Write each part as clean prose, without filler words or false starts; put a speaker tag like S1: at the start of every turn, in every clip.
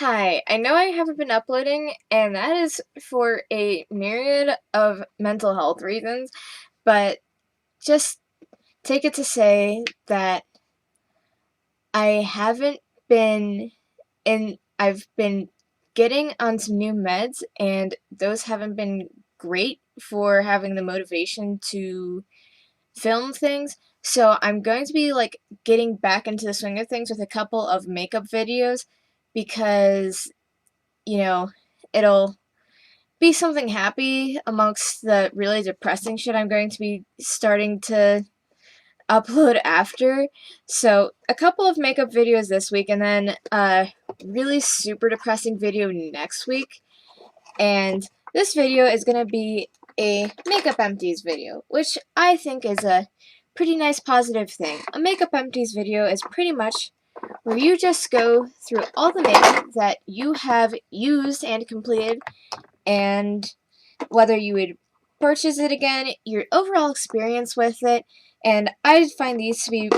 S1: Hi, I know I haven't been uploading, and that is for a myriad of mental health reasons, but just take it to say that I haven't been I've been getting on some new meds, and those haven't been great for having the motivation to film things. So I'm going to be getting back into the swing of things with a couple of makeup videos because, you know, it'll be something happy amongst the really depressing shit I'm going to be starting to upload after. So, a couple of makeup videos this week, and then a really super depressing video next week. And this video is going to be a Makeup Empties video, which I think is a pretty nice positive thing. A Makeup Empties video is pretty much where you just go through all the makeup that you have used and completed, and whether you would purchase it again, your overall experience with it. And I find these to be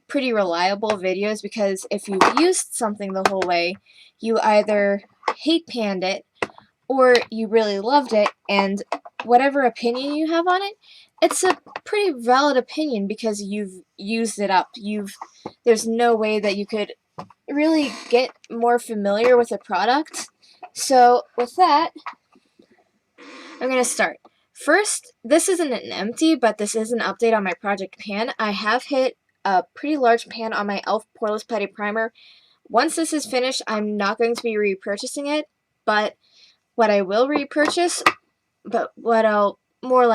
S1: pretty reliable videos because if you've used something the whole way, you either hate panned it or you really loved it, and whatever opinion you have on it, it's a pretty valid opinion because you've used it up. There's no way that you could really get more familiar with a product. So with that, I'm going to start. First, this isn't an empty, but this is an update on my project pan. I have hit a pretty large pan on my e.l.f. Poreless Putty Primer. Once this is finished, I'm not going to be repurchasing it, but what I will repurchase, but what I'll more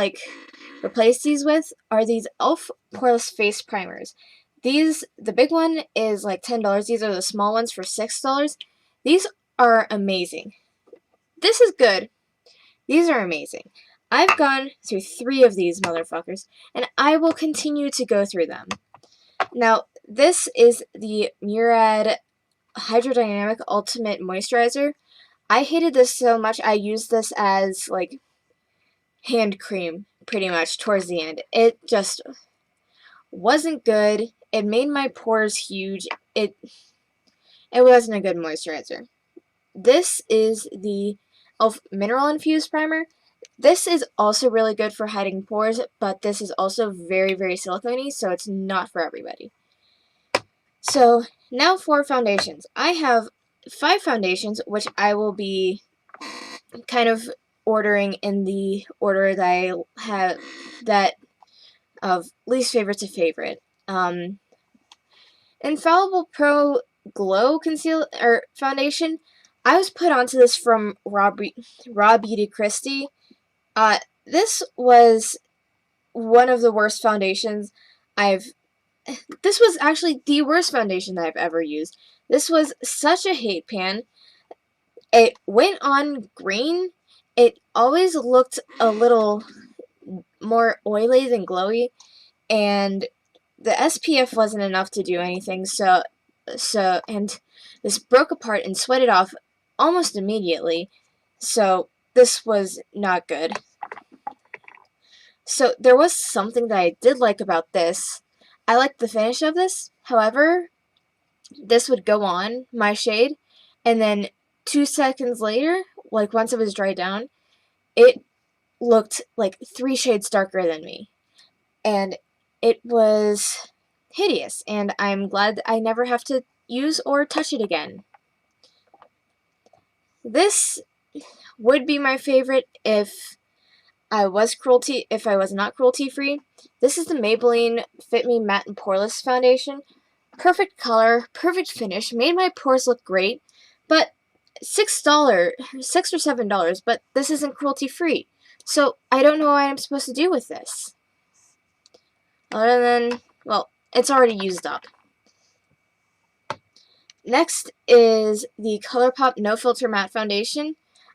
S1: replace these with, are these e.l.f. Poreless Face Primers. The big one is like $10. These are the small ones for $6. These are amazing. This is good. These are amazing. I've gone through 3 of these motherfuckers, and I will continue to go through them. Now, this is the Murad Hydrodynamic Ultimate Moisturizer. I hated this so much, I used this as, hand cream, pretty much, towards the end. It just wasn't good. It made my pores huge. It wasn't a good moisturizer. This is the e.l.f. Mineral Infused Primer. This is also really good for hiding pores, but this is also very, very silicone-y, so it's not for everybody. So, now for foundations. I have 5 foundations, which I will be kind of ordering in the order that I have, that of least favorite to favorite. Infallible Pro Glow Conceal or Foundation. I was put onto this from Raw Beauty Christie. This was one of the worst foundations this was actually the worst foundation that I've ever used. This was such a hate pan. It went on green. It always looked a little more oily than glowy, and the SPF wasn't enough to do anything, and this broke apart and sweated off almost immediately, so this was not good. So there was something that I did like about this. I liked the finish of this. However, this would go on my shade, and then 2 seconds later, once it was dried down, it looked like 3 shades darker than me. And it was hideous, and I'm glad I never have to use or touch it again. This would be my favorite if I was not cruelty-free. This is the Maybelline Fit Me Matte and Poreless Foundation. Perfect color, perfect finish, made my pores look great, but $6 or $7, but this isn't cruelty-free. So I don't know what I'm supposed to do with this. Other than, well, it's already used up. Next is the Colourpop No Filter Matte Foundation.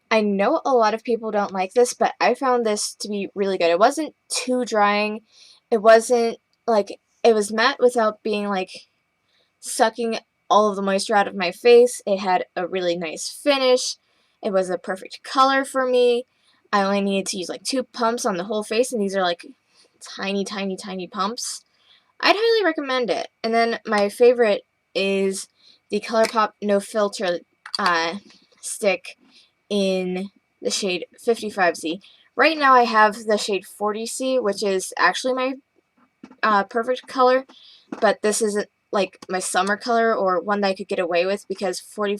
S1: I know a lot of people don't like this, but I found this to be really good. It wasn't too drying. It wasn't, it was matte without being, sucking all of the moisture out of my face. It had a really nice finish. It was a perfect color for me. I only needed to use, 2 pumps on the whole face, and these are, tiny, tiny, tiny pumps. I'd highly recommend it. And then my favorite is the Colourpop No Filter stick in the shade 55C. Right now I have the shade 40C, which is actually my perfect color, but this isn't like my summer color or one that I could get away with because 40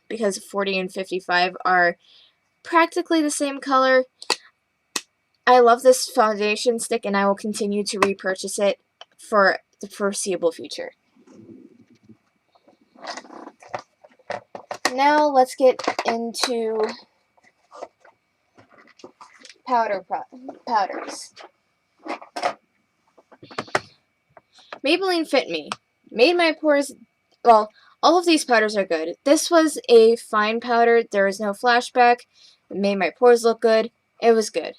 S1: and 55 are practically the same color. I love this foundation stick and I will continue to repurchase it for the foreseeable future. Now let's get into powders. Maybelline Fit Me made my pores, well, all of these powders are good. This was a fine powder. There was no flashback. It made my pores look good. It was good.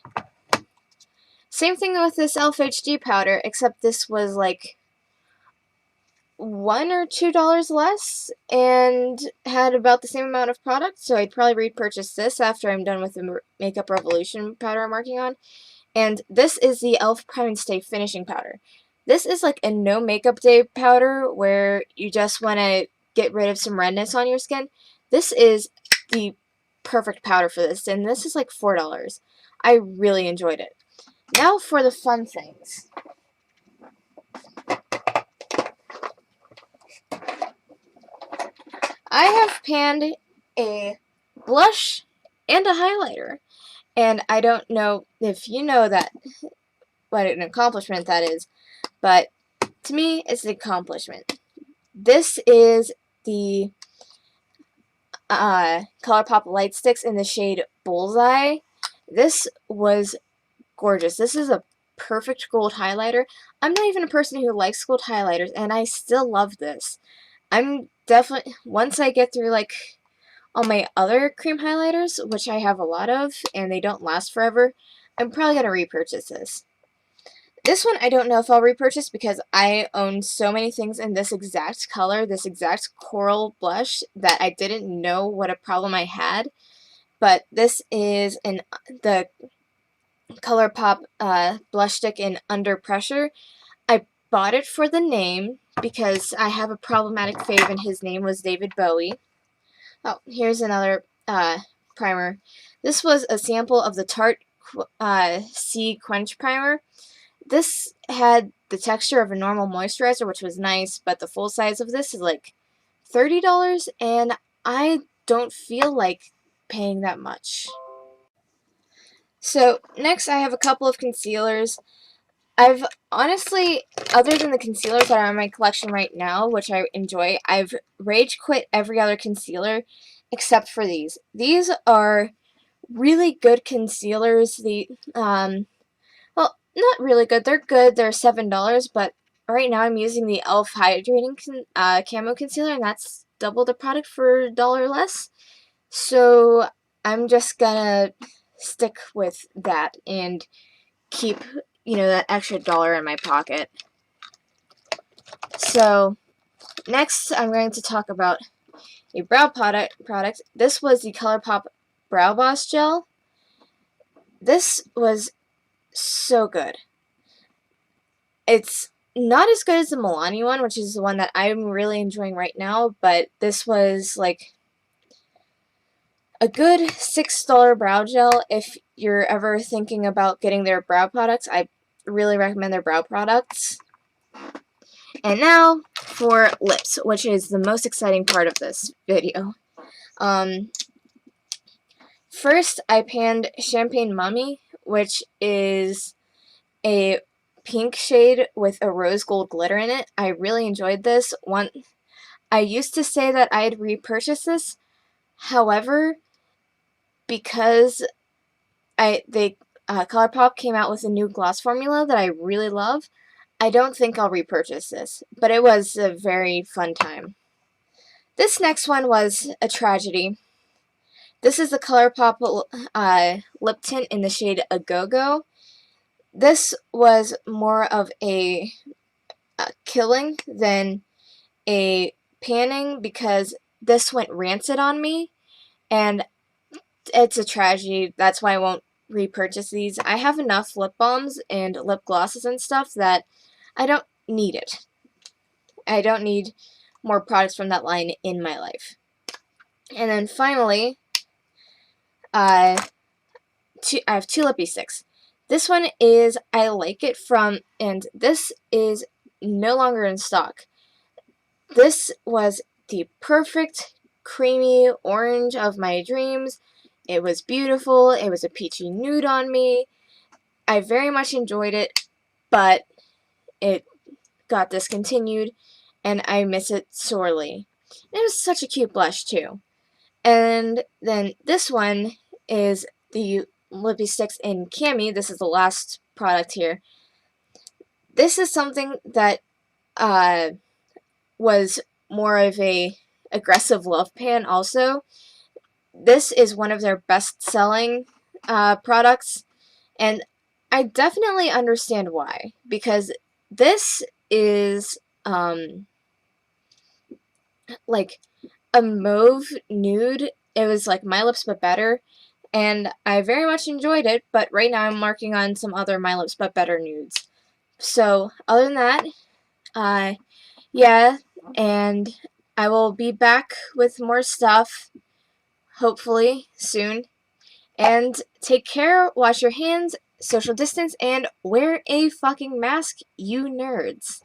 S1: Same thing with this e.l.f. HD powder, except this was like $1 or $2 less and had about the same amount of product, so I'd probably repurchase this after I'm done with the Makeup Revolution powder I'm working on. And this is the e.l.f. Prime and Stay Finishing Powder. This is like a no makeup day powder where you just want to get rid of some redness on your skin. This is the perfect powder for this, and this is like $4. I really enjoyed it. Now for the fun things. I have panned a blush and a highlighter, and I don't know if you know that what an accomplishment that is, but to me, it's an accomplishment. This is the Colourpop Light Sticks in the shade Bullseye. This was gorgeous. This is a perfect gold highlighter. I'm not even a person who likes gold highlighters, and I still love this. I'm definitely, once I get through like all my other cream highlighters, which I have a lot of, and they don't last forever, I'm probably going to repurchase this. This one I don't know if I'll repurchase because I own so many things in this exact color, this exact coral blush, that I didn't know what a problem I had. But this is the Colourpop blush stick in Under Pressure. I bought it for the name because I have a problematic fave and his name was David Bowie. Oh, here's another primer. This was a sample of the Tarte Quench primer. This had the texture of a normal moisturizer, which was nice, but the full size of this is like $30, and I don't feel like paying that much. So next I have a couple of concealers. I've honestly, other than the concealers that are in my collection right now, which I enjoy, I've rage quit every other concealer except for these. These are really good concealers. Well, not really good. They're good. They're $7, but right now I'm using the e.l.f. Hydrating Camo Concealer, and that's double the product for $1 less. So I'm just gonna stick with that and keep, that extra $1 in my pocket. So next I'm going to talk about a brow product. This was the Colourpop Brow Boss Gel. This was so good. It's not as good as the Milani one, which is the one that I'm really enjoying right now, but this was like a good $6 brow gel. If you're ever thinking about getting their brow products, I really recommend their brow products. And now for lips, which is the most exciting part of this video. First, I panned Champagne Mummy, which is a pink shade with a rose gold glitter in it. I really enjoyed this one. I used to say that I'd repurchase this. However, because Colourpop came out with a new gloss formula that I really love, I don't think I'll repurchase this. But it was a very fun time. This next one was a tragedy. This is the Colourpop lip tint in the shade Agogo. This was more of a killing than a panning because this went rancid on me, and it's a tragedy. That's why I won't repurchase these. I have enough lip balms and lip glosses and stuff that I don't need it. I don't need more products from that line in my life. And then finally, I have two Lippie sticks. This one is I Like It from, and this is no longer in stock. This was the perfect creamy orange of my dreams. It was beautiful. It was a peachy nude on me. I very much enjoyed it, but it got discontinued, and I miss it sorely. It was such a cute blush, too. And then this one is the Lippie Stix in Cami. This is the last product here. This is something that was more of a aggressive love pan also. This is one of their best-selling products, and I definitely understand why, because this is like a mauve nude. It was like My Lips But Better, and I very much enjoyed it, but right now I'm working on some other My Lips But Better nudes. So, other than that, yeah, and I will be back with more stuff, hopefully, soon. And take care, wash your hands, social distance, and wear a fucking mask, you nerds.